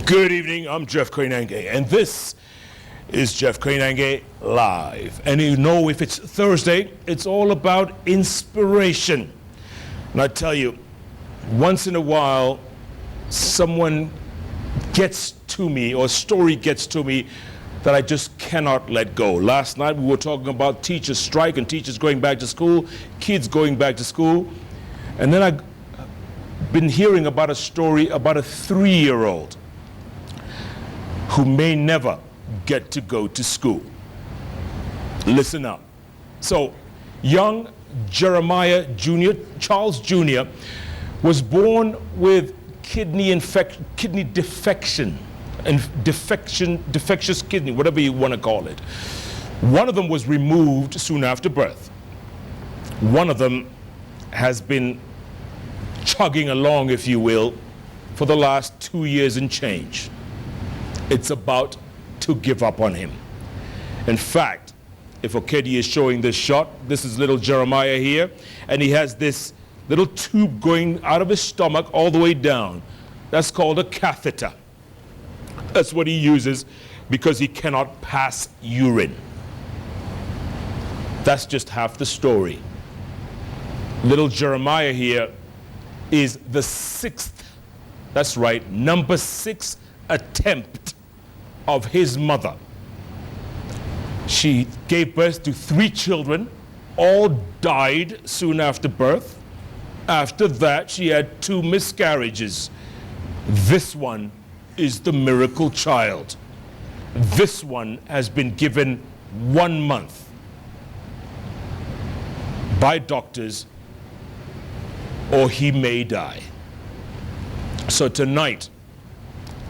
Good evening, I'm Jeff Koinange, and this is Jeff Koinange Live. And you know, if it's Thursday, it's all about inspiration. And I tell you, once in a while, someone gets to me, or a story gets to me, that I just cannot let go. Last night we were talking about teachers' strike and teachers going back to school, kids going back to school. And then I've been hearing about a story about a 3-year-old who may never get to go to school. Listen up. So, young Jeremiah Jr., Charles Jr., was born with kidney defection, defectious kidney, whatever you want to call it. One of them was removed soon after birth. One of them has been chugging along, if you will, for the last 2 years and change. It's about to give up on him. In fact, if Okedi is showing this shot, this is little Jeremiah here, and he has this little tube going out of his stomach all the way down. That's called a catheter. That's what he uses because he cannot pass urine. That's just half the story. Little Jeremiah here is the 6th, that's right, number 6 attempt of his mother. She gave birth to 3 children, all died soon after birth. After that, she had 2 miscarriages. This one is the miracle child. This one has been given 1 month by doctors, or he may die. So tonight,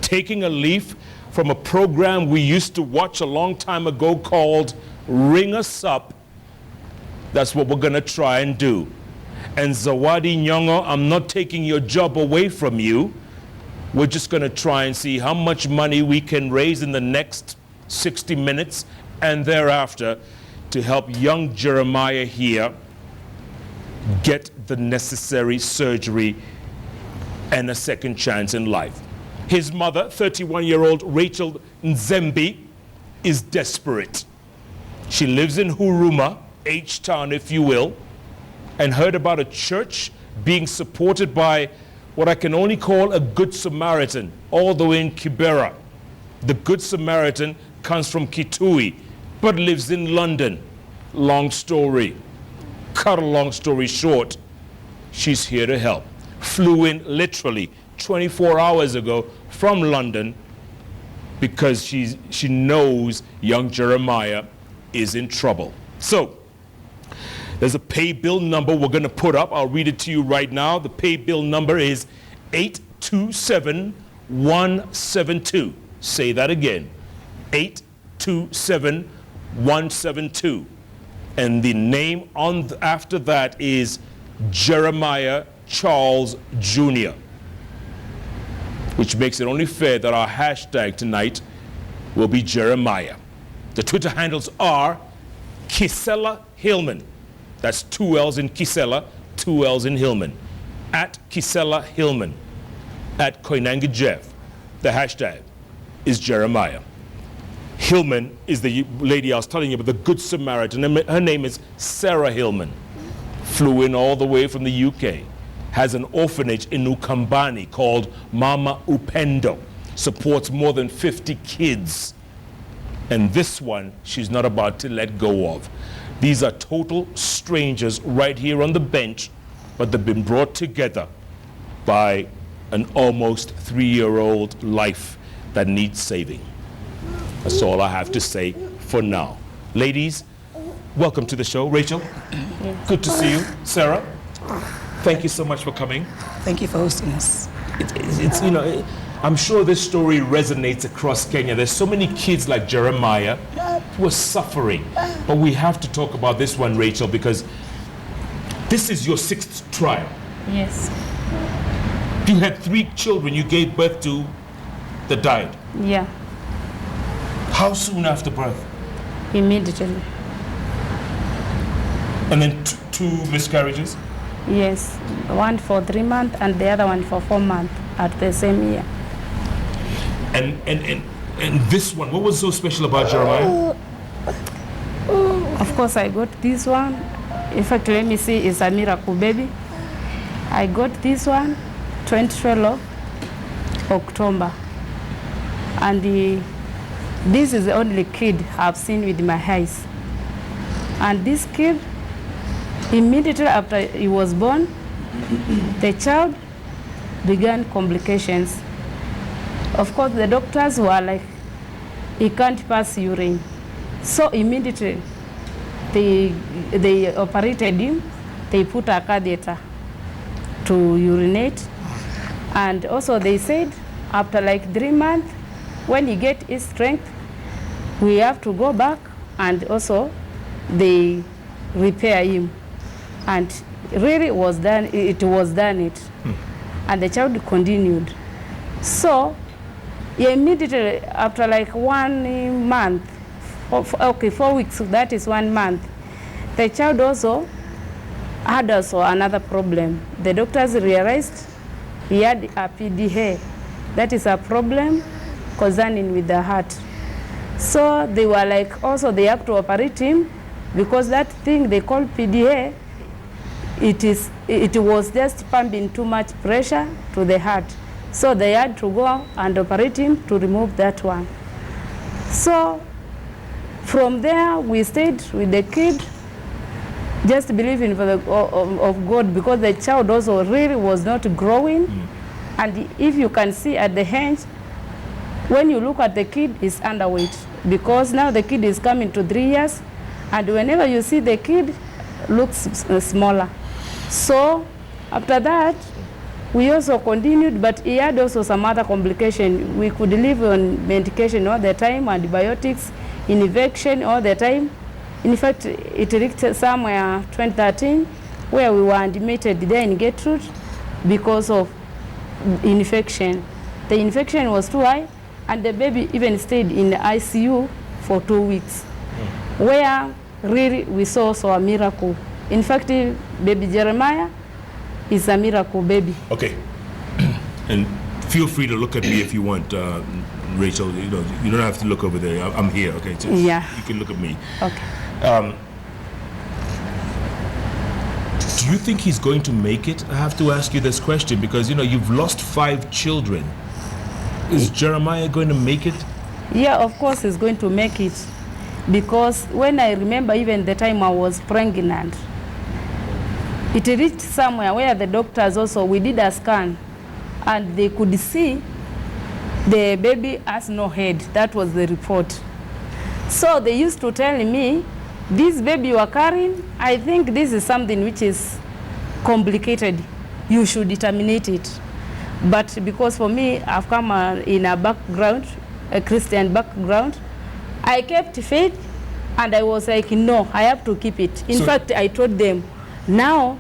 taking a leaf from a program we used to watch a long time ago called Ring Us Up, that's what we're gonna try and do. And Zawadi Nyongo, I'm not taking your job away from you. We're just gonna try and see how much money we can raise in the next 60 minutes and thereafter to help young Jeremiah here get the necessary surgery and a second chance in life. His mother, 31-year-old Rachel Nzembi, is desperate. She lives in Huruma, H-Town if you will, and heard about a church being supported by what I can only call a Good Samaritan, all the way in Kibera. The Good Samaritan comes from Kitui, but lives in London. Long story. Cut a long story short, she's here to help. Flew in literally 24 hours ago from London because she knows young Jeremiah is in trouble. So, there's a pay bill number we're going to put up. I'll read it to you right now. The pay bill number is 827172. Say that again. 827172. And the name after that is Jeremiah Charles Jr., which makes it only fair that our hashtag tonight will be Jeremiah. The Twitter handles are Kisela Hillman. That's 2 L's in Kisela, 2 L's in Hillman. At Kisela Hillman. At Koinange Jeff. The hashtag is Jeremiah. Hillman is the lady I was telling you about, the Good Samaritan. Her name is Sarah Hillman. Flew in all the way from the UK. Has an orphanage in Ukambani called Mama Upendo. Supports more than 50 kids. And this one, she's not about to let go of. These are total strangers right here on the bench, but they've been brought together by an almost 3-year-old life that needs saving. That's all I have to say for now. Ladies, welcome to the show. Rachel, good to see you. Sarah, thank you so much for coming. Thank you for hosting us. It's you know, I'm sure this story resonates across Kenya. There's so many kids like Jeremiah who are suffering. But we have to talk about this one, Rachel, because this is your 6th trial. Yes. You had 3 children you gave birth to that died. Yeah. How soon after birth? Immediately. And then 2 miscarriages? Yes. One for 3 months and the other one for 4 months at the same year. And this one, what was so special about Jeremiah? Of course, I got this one. In fact, let me see, it's a miracle baby. I got this one, 2012 October. And this is the only kid I've seen with my eyes. And this kid, immediately after he was born, the child began complications. Of course, the doctors were like, he can't pass urine. So immediately, they operated him. They put a catheter to urinate. And also they said, after like 3 months, when he get his strength, we have to go back, and also they repair him. And really it was done. And the child continued. So immediately after like 1 month, 4 weeks, that is 1 month, the child also had another problem. The doctors realized he had a plea. That is a problem concerning with the heart. So they were like, also they have to operate him, because that thing they call plea, it was just pumping too much pressure to the heart. So they had to go and operate him to remove that one. So from there, we stayed with the kid, just believing for the of God, because the child also really was not growing. And if you can see at the hands, when you look at the kid, he's underweight, because now the kid is coming to 3 years, and whenever you see the kid, looks smaller. So after that, we also continued, but he had also some other complication. We could live on medication all the time, antibiotics, infection all the time. In fact, it reached somewhere 2013, where we were admitted there in Gertrude because of infection. The infection was too high, and the baby even stayed in the ICU for 2 weeks, where really we saw a miracle. In fact, baby Jeremiah is a miracle baby. Okay. And feel free to look at me if you want, Rachel. You don't have to look over there. I'm here. Okay. So yeah. You can look at me. Okay. Do you think he's going to make it? I have to ask you this question because you've lost 5 children. Is Jeremiah going to make it? Yeah, of course he's going to make it, because when I remember even the time I was pregnant, it reached somewhere where the doctors also, we did a scan, and they could see the baby has no head. That was the report. So they used to tell me, this baby you are carrying, I think this is something which is complicated. You should terminate it. But because for me, I've come in a background, a Christian background, I kept faith, and I was like, no, I have to keep it. In fact, I told them, now,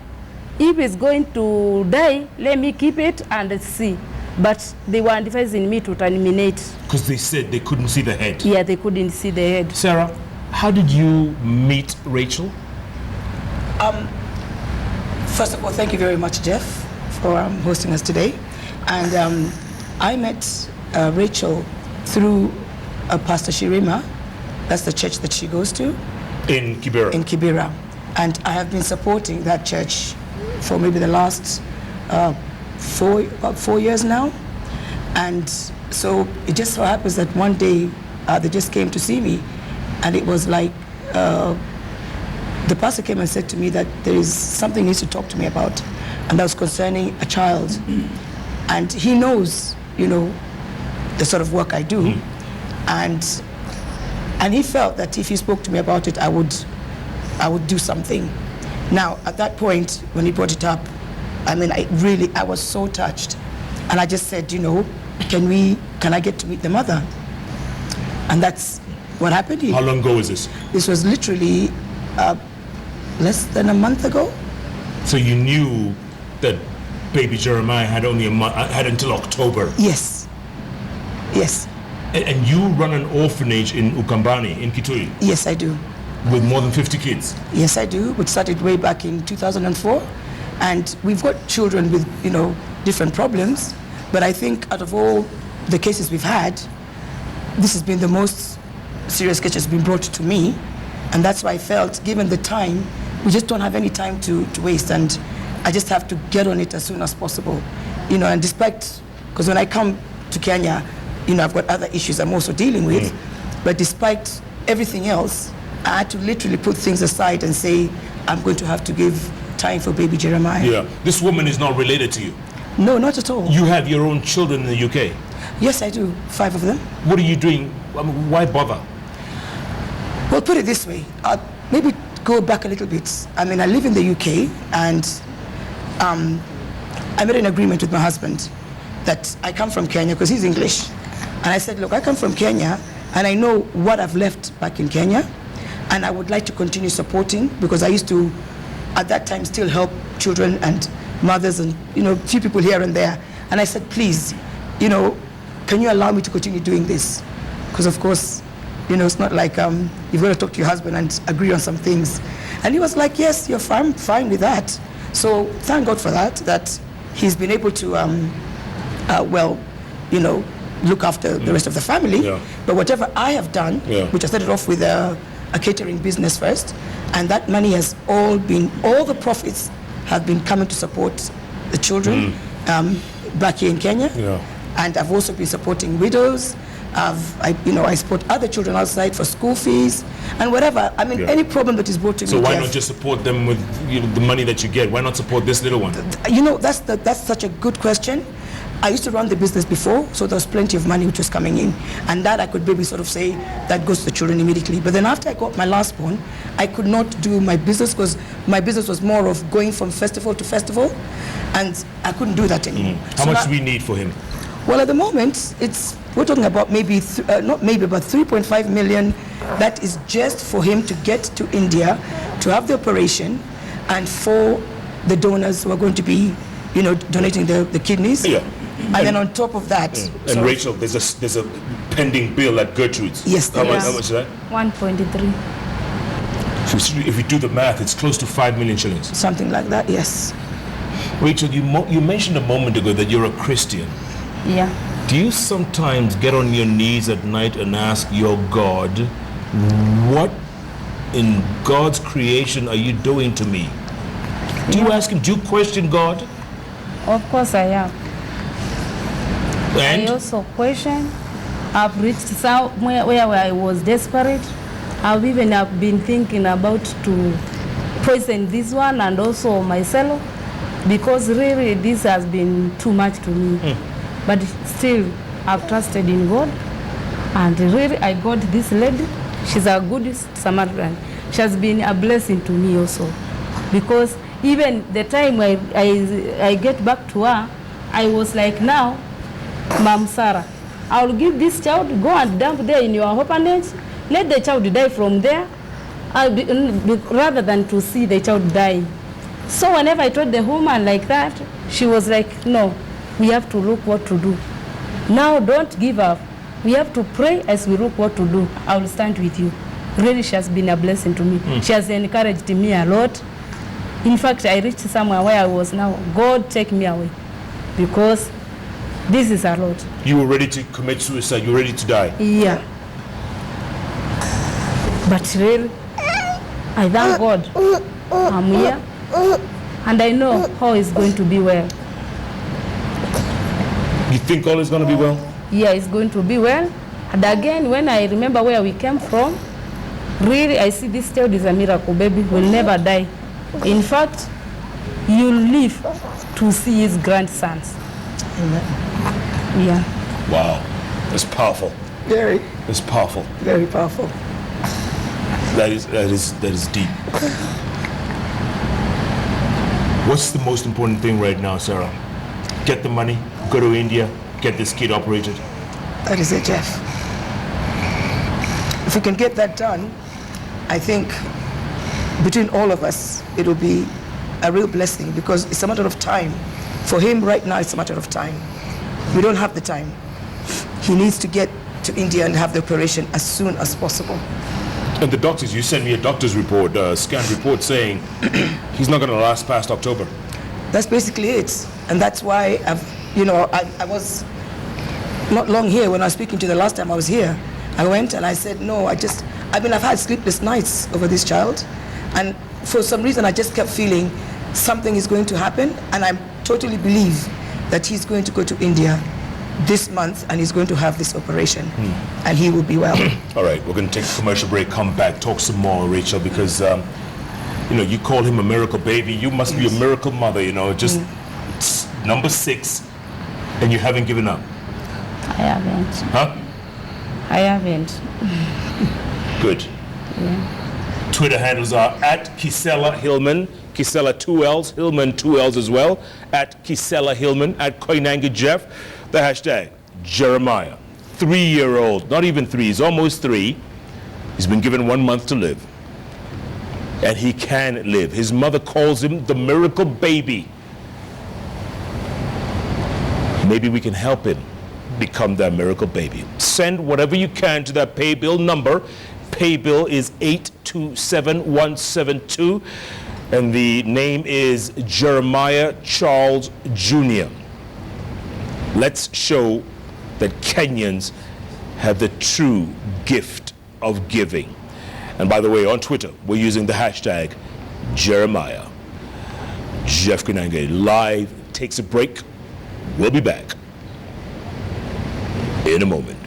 if it's going to die, let me keep it and see. But they were advising me to terminate. Because they said they couldn't see the head. Yeah, they couldn't see the head. Sarah, how did you meet Rachel? First of all, thank you very much, Jeff, for hosting us today. And I met Rachel through Pastor Shirima. That's the church that she goes to. In Kibera? In Kibera. And I have been supporting that church for maybe the last about 4 years now. And so it just so happens that one day they just came to see me, and it was like the pastor came and said to me that there is something he needs to talk to me about, and that was concerning a child. And he knows, the sort of work I do, and he felt that if he spoke to me about it, I would do something. Now, at that point, when he brought it up, I was so touched, and I just said, can I get to meet the mother? And that's what happened. How long ago was this? This was literally less than a month ago. So you knew that baby Jeremiah had only had until October? Yes. Yes. And you run an orphanage in Ukambani, in Kitui? Yes, I do. With more than 50 kids? Yes, I do. We started way back in 2004. And we've got children with, different problems. But I think out of all the cases we've had, this has been the most serious case that's been brought to me. And that's why I felt, given the time, we just don't have any time to waste. And I just have to get on it as soon as possible. You know, and despite, because when I come to Kenya, you know, I've got other issues I'm also dealing with. But despite everything else, I had to literally put things aside and say, I'm going to have to give time for baby Jeremiah. Yeah. This woman is not related to you? No, not at all. You have your own children in the UK? Yes, I do. 5 of them. What are you doing? I mean, why bother? Well, put it this way. Maybe go back a little bit. I mean, I live in the UK, and I made an agreement with my husband that I come from Kenya because he's English. And I said, look, I come from Kenya, and I know what I've left back in Kenya, and I would like to continue supporting, because I used to, at that time, still help children and mothers and, you know, few people here and there. And I said, please, you know, can you allow me to continue doing this? Because, of course, you know, it's not like you've got to talk to your husband and agree on some things. And he was like, yes, you're fine with that. So thank God for that he's been able to, well, you know, look after the rest of the family. Yeah. But whatever I have done, which I started off with a catering business first, and that money has all the profits have been coming to support the children back here in Kenya. Yeah. And I've also been supporting widows. I support other children outside for school fees and whatever. I mean, any problem that is brought to me. So why not just support them with, you know, the money that you get? Why not support this little one? You know, that's such a good question. I used to run the business before, so there was plenty of money which was coming in, and that I could maybe sort of say that goes to the children immediately. But then after I got my last born, I could not do my business because my business was more of going from festival to festival, and I couldn't do that anymore. How much do we need for him? Well, at the moment, we're talking about maybe, not maybe, about 3.5 million. That is just for him to get to India, to have the operation, and for the donors who are going to be, you know, donating the kidneys. Yeah. And then on top of that. And Rachel, there's a pending bill at Gertrude's. Yes, how much is that? 1.3. So if you do the math, it's close to 5 million shillings. Something like that, yes. Rachel, you mentioned a moment ago that you're a Christian. Yeah. Do you sometimes get on your knees at night and ask your God, what in God's creation are you doing to me? Do you ask him, do you question God? Of course I have. And? I also question. I've reached somewhere where I was desperate. I've been thinking about to poison this one and also myself, because really this has been too much to me. But still, I've trusted in God, and really I got this lady. She's a good Samaritan. She has been a blessing to me also, because even the time I get back to her, I was like, now, Ma'am Sarah, I'll give this child, go and dump there in your orphanage, let the child die from there, rather than to see the child die. So whenever I told the woman like that, she was like, no, we have to look what to do. Now don't give up. We have to pray as we look what to do. I will stand with you. Really, she has been a blessing to me. She has encouraged me a lot. In fact, I reached somewhere where I was now, God take me away, because this is a lot. You were ready to commit suicide, you were ready to die? Yeah. But really, I thank God. I'm here, and I know all is going to be well. You think all is going to be well? Yeah, it's going to be well. And again, when I remember where we came from, really, I see this child is a miracle baby, will never die. In fact, you'll live to see his grandsons. Amen. Yeah. Wow, that's powerful. Very. That's powerful. Very powerful. That is deep. What's the most important thing right now, Sarah? Get the money, go to India, get this kid operated. That is it, Jeff. If we can get that done, I think between all of us, it will be a real blessing, because it's a matter of time. For him right now, it's a matter of time. We don't have the time. He needs to get to India and have the operation as soon as possible. And the doctors, you sent me a doctor's report, a scanned report saying he's not going to last past October. That's basically it. And that's why I was not long here, when I was speaking to you the last time I was here, I went and I said, no, I've had sleepless nights over this child. And for some reason, I just kept feeling something is going to happen. And I totally believe that he's going to go to India this month and he's going to have this operation. And he will be well. All right, we're going to take a commercial break, come back, talk some more, Rachel, because, you call him a miracle baby. You must be a miracle mother, just number 6, and you haven't given up. I haven't. Huh? I haven't. Good. Yeah. Twitter handles are at Kisela Hillman, Kisela 2 L's, Hillman 2 L's as well, at Kisela Hillman, at Koinange Jeff, the hashtag Jeremiah, 3-year-old, not even 3, he's almost 3. He's been given 1 month to live. And he can live. His mother calls him the miracle baby. Maybe we can help him become that miracle baby. Send whatever you can to that pay bill number. Pay bill is 827172, and the name is Jeremiah Charles Jr. Let's show that Kenyans have the true gift of giving. And by the way, on Twitter, we're using the hashtag Jeremiah. Jeff Koinange live takes a break. We'll be back in a moment.